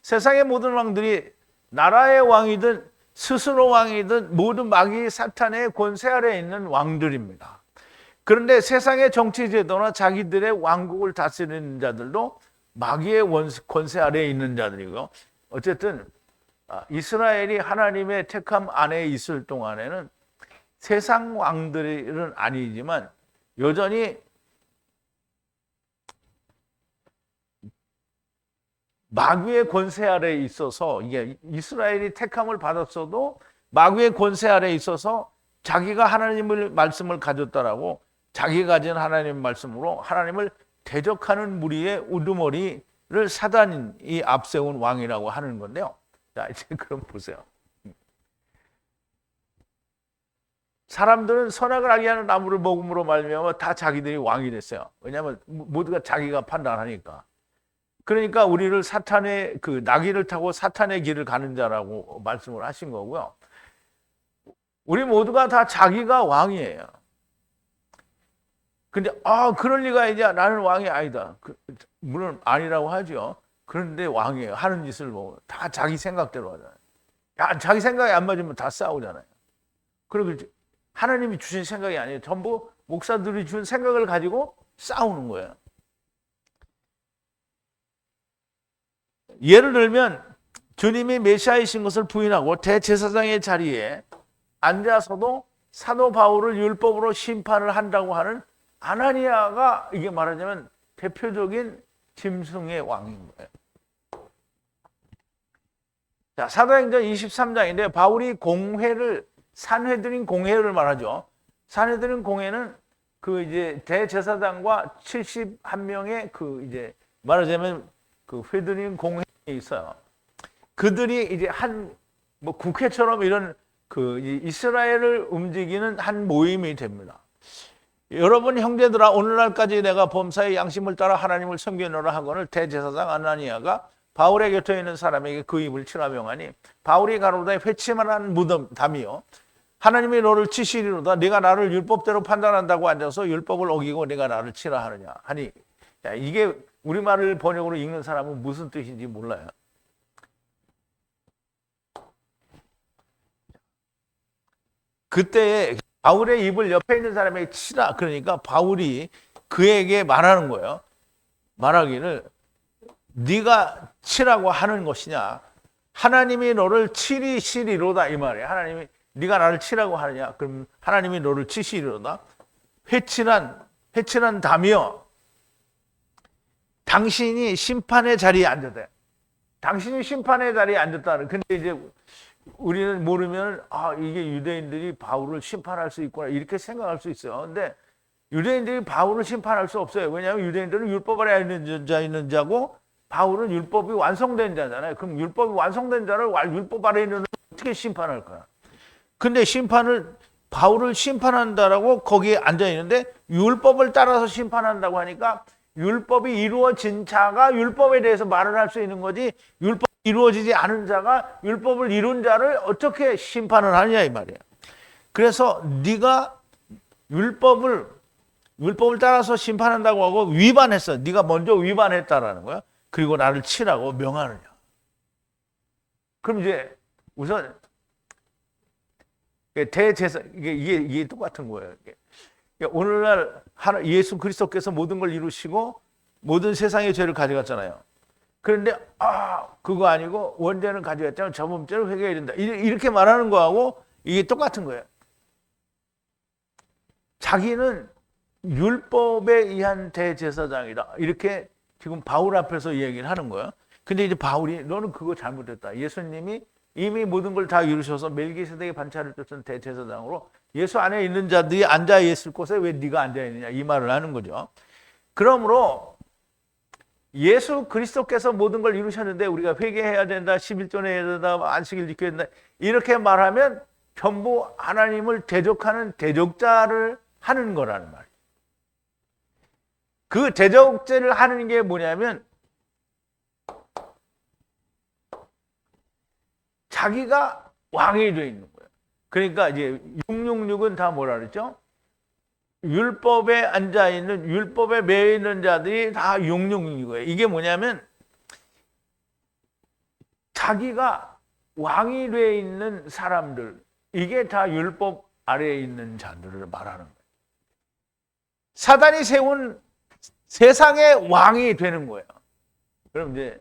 세상의 모든 왕들이 나라의 왕이든 스스로 왕이든 모든 마귀 사탄의 권세 아래에 있는 왕들입니다. 그런데 세상의 정치 제도나 자기들의 왕국을 다스리는 자들도 마귀의 권세 아래에 있는 자들이고요. 어쨌든 이스라엘이 하나님의 택함 안에 있을 동안에는 세상 왕들은 아니지만 여전히 마귀의 권세 아래에 있어서 이게 이스라엘이 택함을 받았어도 마귀의 권세 아래에 있어서 자기가 하나님의 말씀을 가졌다라고 자기가 가진 하나님의 말씀으로 하나님을 대적하는 무리의 우두머리를 사단이 앞세운 왕이라고 하는 건데요. 자, 이제 그럼 보세요. 사람들은 선악을 알게 하는 나무를 먹음으로 말미암아 다 자기들이 왕이 됐어요. 왜냐하면 모두가 자기가 판단하니까. 그러니까 우리를 사탄의 그 나귀를 타고 사탄의 길을 가는 자라고 말씀을 하신 거고요. 우리 모두가 다 자기가 왕이에요. 근데 그럴 리가 있냐? 나는 왕이 아니다. 물론 아니라고 하죠. 그런데 왕이에요. 하는 짓을 보면 다 자기 생각대로 하잖아요. 야, 자기 생각이 안 맞으면 다 싸우잖아요. 그리고 하나님이 주신 생각이 아니에요. 전부 목사들이 준 생각을 가지고 싸우는 거예요. 예를 들면 주님이 메시아이신 것을 부인하고 대제사장의 자리에 앉아서도 사도 바울을 율법으로 심판을 한다고 하는 아나니아가 이게 말하자면 대표적인 짐승의 왕인 거예요. 자, 사도행전 23장인데 바울이 산헤드린 공회를 말하죠. 산헤드린 공회는 그 이제 대제사장과 71명의 그 이제 말하자면 그 회드린 공회에 있어요. 그들이 이제 뭐 국회처럼 이런 그 이스라엘을 움직이는 한 모임이 됩니다. 여러분 형제들아 오늘날까지 내가 범사의 양심을 따라 하나님을 섬기노라 하거늘 대제사장 아나니아가 바울의 곁에 있는 사람에게 그 입을 치라 명하니 바울이 가로되 회치만한 담이요 하나님이 너를 치시리로다 네가 나를 율법대로 판단한다고 앉아서 율법을 어기고 네가 나를 치라 하느냐 하니 이게 우리말을 번역으로 읽는 사람은 무슨 뜻인지 몰라요. 그때 바울의 입을 옆에 있는 사람에게 치라. 그러니까 바울이 그에게 말하는 거예요. 말하기를 네가 치라고 하는 것이냐? 하나님이 너를 치리시리로다 이 말이에요. 하나님이 네가 나를 치라고 하느냐? 그럼 하나님이 너를 치시리로다. 회칠한 다며 당신이 심판의 자리에 앉았대. 당신이 심판의 자리에 앉았다는. 근데 이제 우리는 모르면 이게 유대인들이 바울을 심판할 수 있구나 이렇게 생각할 수 있어요. 근데 유대인들이 바울을 심판할 수 없어요. 왜냐하면 유대인들은 율법 아래 있는 자고 바울은 율법이 완성된 자잖아요. 그럼 율법이 완성된 자를 율법 아래 있는 어떻게 심판할 거야? 근데 바울을 심판한다라고 거기에 앉아 있는데 율법을 따라서 심판한다고 하니까 율법이 이루어진 자가 율법에 대해서 말을 할 수 있는 거지 율법이 이루어지지 않은 자가 율법을 이룬 자를 어떻게 심판을 하느냐 이 말이에요. 그래서 네가 율법을 따라서 심판한다고 하고 위반했어. 네가 먼저 위반했다라는 거야. 그리고 나를 치라고 명하느냐. 그럼 이제 우선 대제사 이게 똑같은 거예요. 오늘날 예수 그리스도께서 모든 걸 이루시고 모든 세상의 죄를 가져갔잖아요. 그런데 그거 아니고 원죄는 가져갔잖아요. 저범죄를 회개해야 된다. 이렇게 말하는 거하고 이게 똑같은 거예요. 자기는 율법에 의한 대제사장이다. 이렇게 지금 바울 앞에서 얘기를 하는 거예요. 근데 이제 바울이 너는 그거 잘못했다. 예수님이 이미 모든 걸 다 이루셔서 멜기세덱의 반차를 쫓은 대제사장으로 예수 안에 있는 자들이 앉아 있을 곳에 왜 네가 앉아 있느냐 이 말을 하는 거죠. 그러므로 예수 그리스도께서 모든 걸 이루셨는데 우리가 회개해야 된다, 11조 내야 된다, 안식일 지켜야 된다 이렇게 말하면 전부 하나님을 대적하는 대적자를 하는 거라는 말이에요. 그 대적죄를 하는 게 뭐냐면 자기가 왕이 되어 있는 거예요. 그러니까 이제 666은 다 뭐라 그랬죠? 율법에 앉아있는, 율법에 매여 있는 자들이 다 666이고요. 이게 뭐냐면 자기가 왕이 되어 있는 사람들, 이게 다 율법 아래에 있는 자들을 말하는 거예요. 사단이 세운 세상의 왕이 되는 거예요. 그럼 이제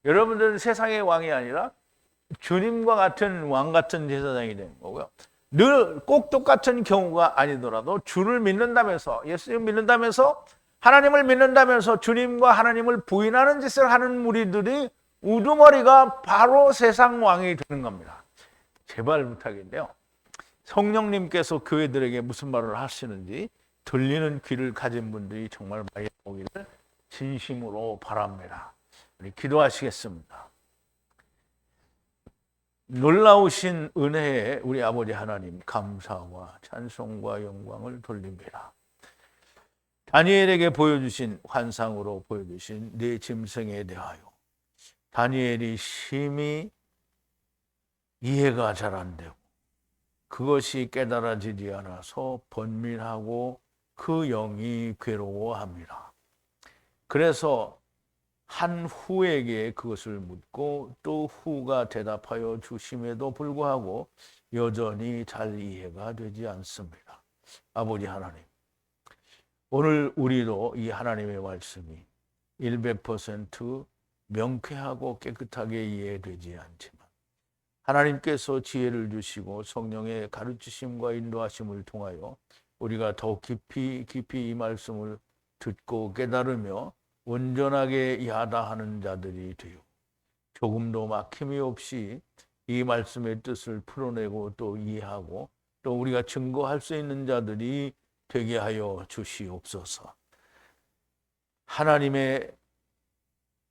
여러분들은 세상의 왕이 아니라 주님과 같은 왕 같은 제사장이 되는 거고요. 늘 꼭 똑같은 경우가 아니더라도 주를 믿는다면서 예수님 믿는다면서 하나님을 믿는다면서 주님과 하나님을 부인하는 짓을 하는 무리들이 우두머리가 바로 세상 왕이 되는 겁니다. 제발 부탁인데요. 성령님께서 교회들에게 무슨 말을 하시는지 들리는 귀를 가진 분들이 정말 많이 오기를 진심으로 바랍니다. 우리 기도하시겠습니다. 놀라우신 은혜에 우리 아버지 하나님 감사와 찬송과 영광을 돌립니다. 다니엘에게 보여주신 환상으로 보여주신 네 짐승에 대하여 다니엘이 심히 이해가 잘 안 되고 그것이 깨달아지지 않아서 번민하고 그 영이 괴로워합니다. 그래서 한 후에게 그것을 묻고 또 후가 대답하여 주심에도 불구하고 여전히 잘 이해가 되지 않습니다. 아버지 하나님, 오늘 우리도 이 하나님의 말씀이 100% 명쾌하고 깨끗하게 이해되지 않지만 하나님께서 지혜를 주시고 성령의 가르치심과 인도하심을 통하여 우리가 더 깊이 이 말씀을 듣고 깨달으며 온전하게 야다하는 자들이 되어 조금도 막힘이 없이 이 말씀의 뜻을 풀어내고 또 이해하고 또 우리가 증거할 수 있는 자들이 되게 하여 주시옵소서. 하나님의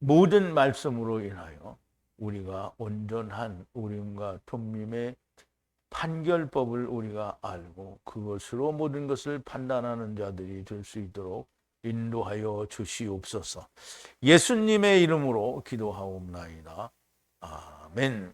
모든 말씀으로 인하여 우리가 온전한 우림과 tum림의 판결법을 우리가 알고 그것으로 모든 것을 판단하는 자들이 될 수 있도록 인도하여 주시옵소서. 예수님의 이름으로 기도하옵나이다. 아멘.